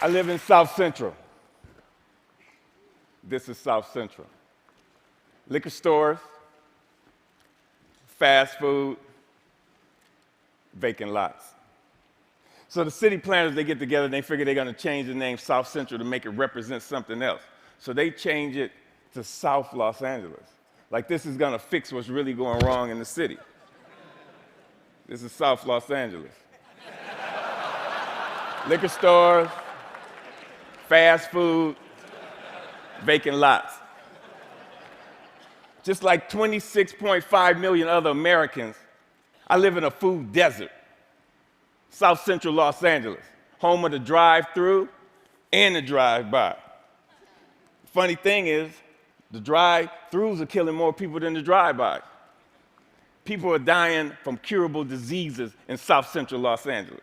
I live in South Central. This is South Central. Liquor stores, fast food, vacant lots. So the city planners, they get together and they figure they're going to change the name South Central to make it represent something else. So they change it to South Los Angeles. Like this is going to fix what's really going wrong in the city. This is South Los Angeles. Liquor stores, fast food, vacant lots. Just like 26.5 million other Americans, I live in a food desert. South Central Los Angeles, home of the drive-through and the drive-by. Funny thing is, the drive-throughs are killing more people than the drive-bys. People are dying from curable diseases in South Central Los Angeles.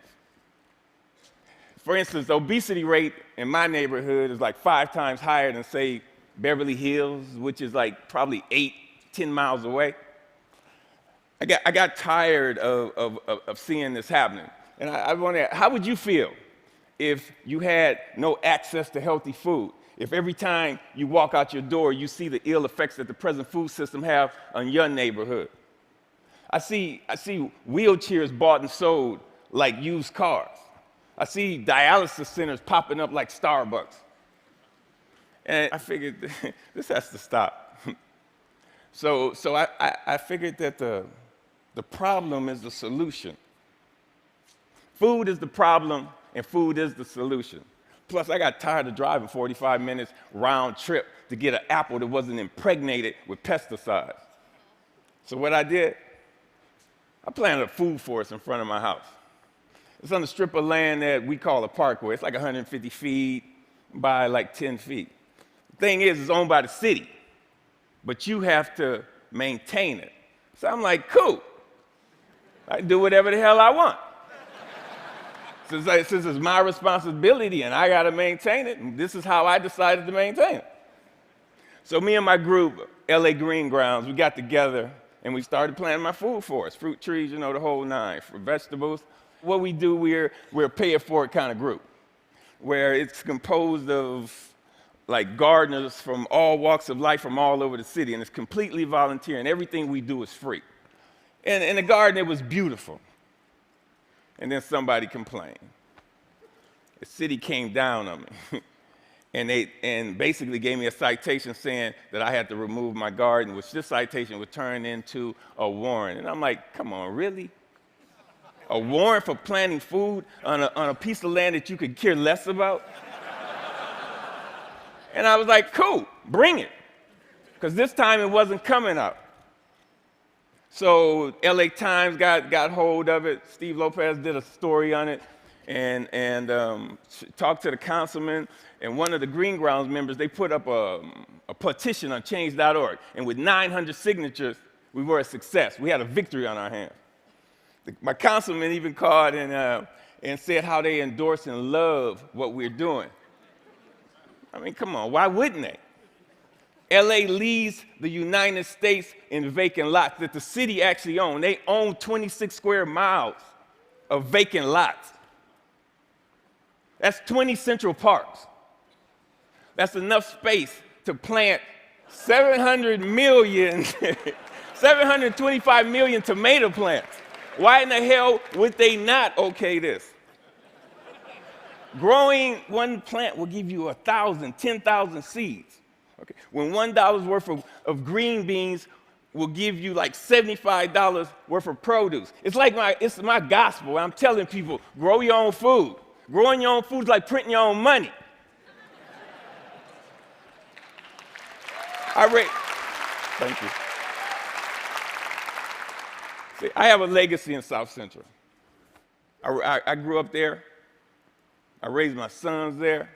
For instance, the obesity rate in my neighborhood is like 5 times higher than, say, Beverly Hills, which is like probably 8-10 miles away. I got tired of seeing this happening. And I wonder, how would you feel if you had no access to healthy food? If every time you walk out your door, you see the ill effects that the present food system have on your neighborhood? I see wheelchairs bought and sold like used cars. I see dialysis centers popping up like Starbucks. And I figured this has to stop. So I figured that the problem is the solution. Food is the problem, and food is the solution. Plus, I got tired of driving 45 minutes round trip to get an apple that wasn't impregnated with pesticides. So what I did, I planted a food forest in front of my house. It's on a strip of land that we call a parkway. It's like 150 feet by like 10 feet. The thing is, it's owned by the city, but you have to maintain it. So I'm like, cool. I can do whatever the hell I want. Since it's my responsibility and I got to maintain it, and this is how I decided to maintain it. So me and my group, LA Green Grounds, we got together and we started planting my food forest, fruit trees, you know, the whole nine, for vegetables. What we do, we're a pay-it-forward kind of group, where it's composed of like gardeners from all walks of life from all over the city, and it's completely volunteer, and everything we do is free. And in the garden, it was beautiful. And then somebody complained. The city came down on me and basically gave me a citation saying that I had to remove my garden, which this citation would turn into a warrant. And I'm like, come on, really? A warrant for planting food on a piece of land that you could care less about? And I was like, cool, bring it. Because this time it wasn't coming out. So LA Times got hold of it. Steve Lopez did a story on it and talked to the councilman. And one of the Green Grounds members, they put up a petition on change.org. And with 900 signatures, we were a success. We had a victory on our hands. My councilman even called and said how they endorse and love what we're doing. I mean, come on, why wouldn't they? LA leads the United States in vacant lots that the city actually owns. They own 26 square miles of vacant lots. That's 20 Central Parks. That's enough space to plant 725 million tomato plants. Why in the hell would they not okay this? Growing one plant will give you 1,000, 10,000 seeds. Okay. When $1 worth of green beans will give you like $75 worth of produce. It's my gospel. I'm telling people, grow your own food. Growing your own food is like printing your own money. Thank you. See, I have a legacy in South Central. I grew up there. I raised my sons there.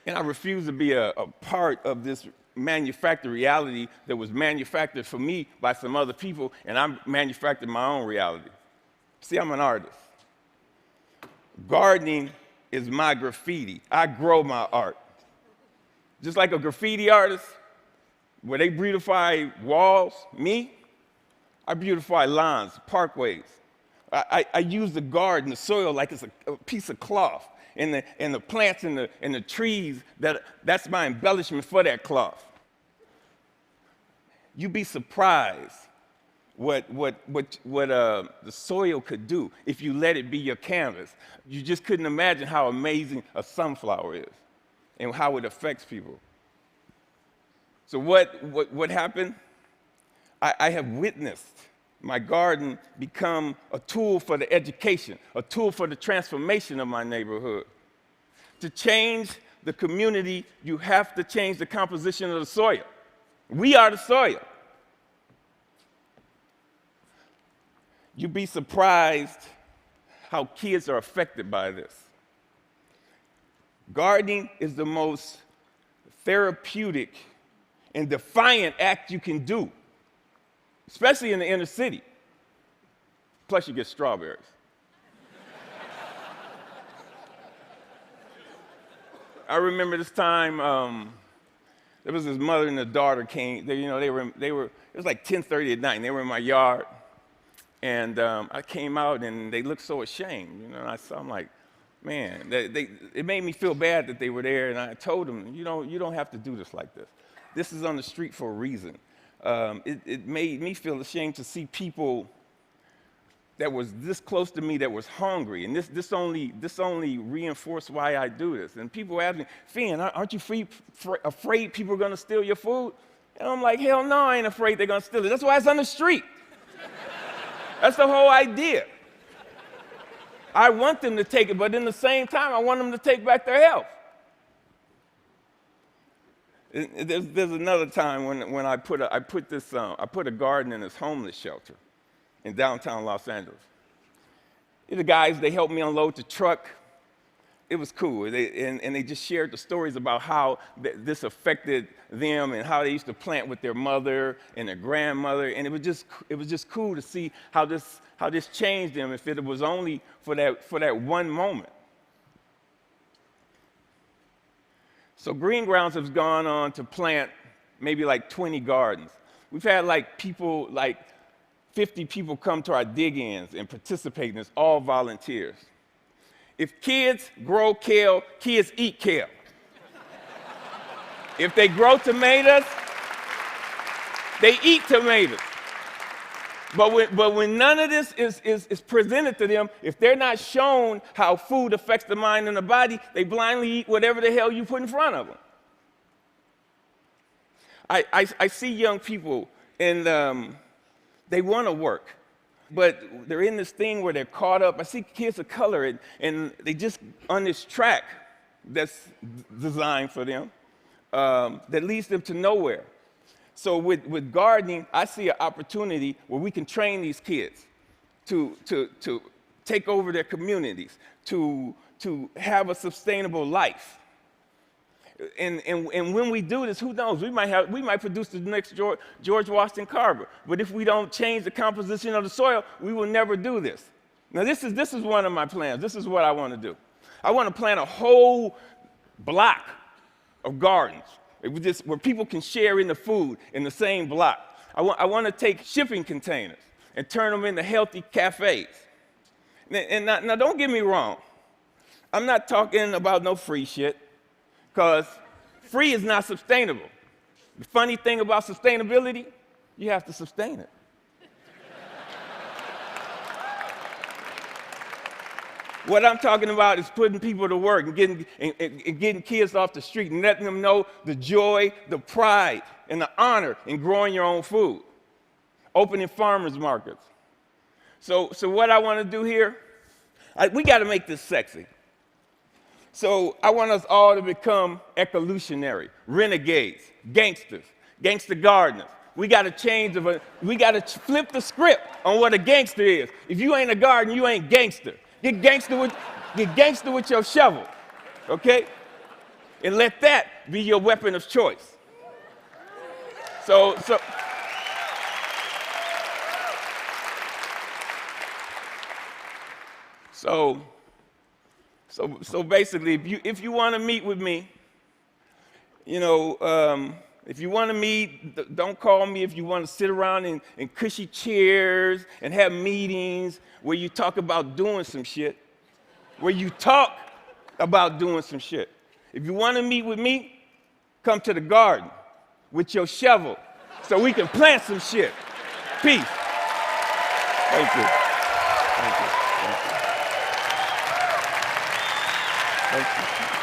And I refuse to be a part of this manufactured reality that was manufactured for me by some other people, and I manufactured my own reality. See, I'm an artist. Gardening is my graffiti. I grow my art. Just like a graffiti artist, where they beautify walls, I beautify lawns, parkways. I use the garden, the soil, like it's a piece of cloth. and the plants and the trees, that's my embellishment for that cloth. You'd be surprised what the soil could do if you let it be your canvas. You just couldn't imagine how amazing a sunflower is and how it affects people. So what happened? I have witnessed my garden become a tool for the education, a tool for the transformation of my neighborhood. To change the community, you have to change the composition of the soil. We are the soil. You'd be surprised how kids are affected by this. Gardening is the most therapeutic and defiant act you can do, especially in the inner city. Plus, you get strawberries. I remember this time, there was this mother and a daughter came. They were. It was like 10:30 at night, and they were in my yard. And I came out, and they looked so ashamed. And I'm like, man, it made me feel bad that they were there. And I told them, you don't have to do this like this. This is on the street for a reason. It made me feel ashamed to see people that was this close to me that was hungry, and this only reinforced why I do this. And people ask me, Finn, aren't you afraid people are going to steal your food? And I'm like, hell no, I ain't afraid they're going to steal it. That's why it's on the street. That's the whole idea. I want them to take it, but in the same time, I want them to take back their health. There's another time when I put a garden in this homeless shelter in downtown Los Angeles. The guys, they helped me unload the truck. It was cool. They just shared the stories about how this affected them and how they used to plant with their mother and their grandmother. And it was just cool to see how this changed them if it was only for that one moment. So Green Grounds has gone on to plant maybe like 20 gardens. We've had like 50 people come to our dig-ins and participate in this, all volunteers. If kids grow kale, kids eat kale. If they grow tomatoes, they eat tomatoes. But when none of this is presented to them, if they're not shown how food affects the mind and the body, they blindly eat whatever the hell you put in front of them. I see young people, and they want to work, but they're in this thing where they're caught up. I see kids of color, and they just on this track that's designed for them that leads them to nowhere. So with gardening, I see an opportunity where we can train these kids to take over their communities, to have a sustainable life. And when we do this, who knows? We might produce the next George Washington Carver. But if we don't change the composition of the soil, we will never do this. Now, this is one of my plans. This is what I want to do. I want to plant a whole block of gardens where people can share in the food in the same block. I want to take shipping containers and turn them into healthy cafes. And now don't get me wrong. I'm not talking about no free shit, because free is not sustainable. The funny thing about sustainability, you have to sustain it. What I'm talking about is putting people to work and getting kids off the street and letting them know the joy, the pride, and the honor in growing your own food. Opening farmers markets. So what I want to do here, we got to make this sexy. So I want us all to become ecolutionary, renegades, gangsters, gangster gardeners. We got to we got to flip the script on what a gangster is. If you ain't a gardener, you ain't gangster. Get gangster with your shovel, okay? And let that be your weapon of choice. So basically, if you want to meet with me, if you want to meet, don't call me. If you want to sit around in cushy chairs and have meetings where you talk about doing some shit, where you talk about doing some shit. If you want to meet with me, come to the garden with your shovel so we can plant some shit. Peace. Thank you. Thank you. Thank you. Thank you.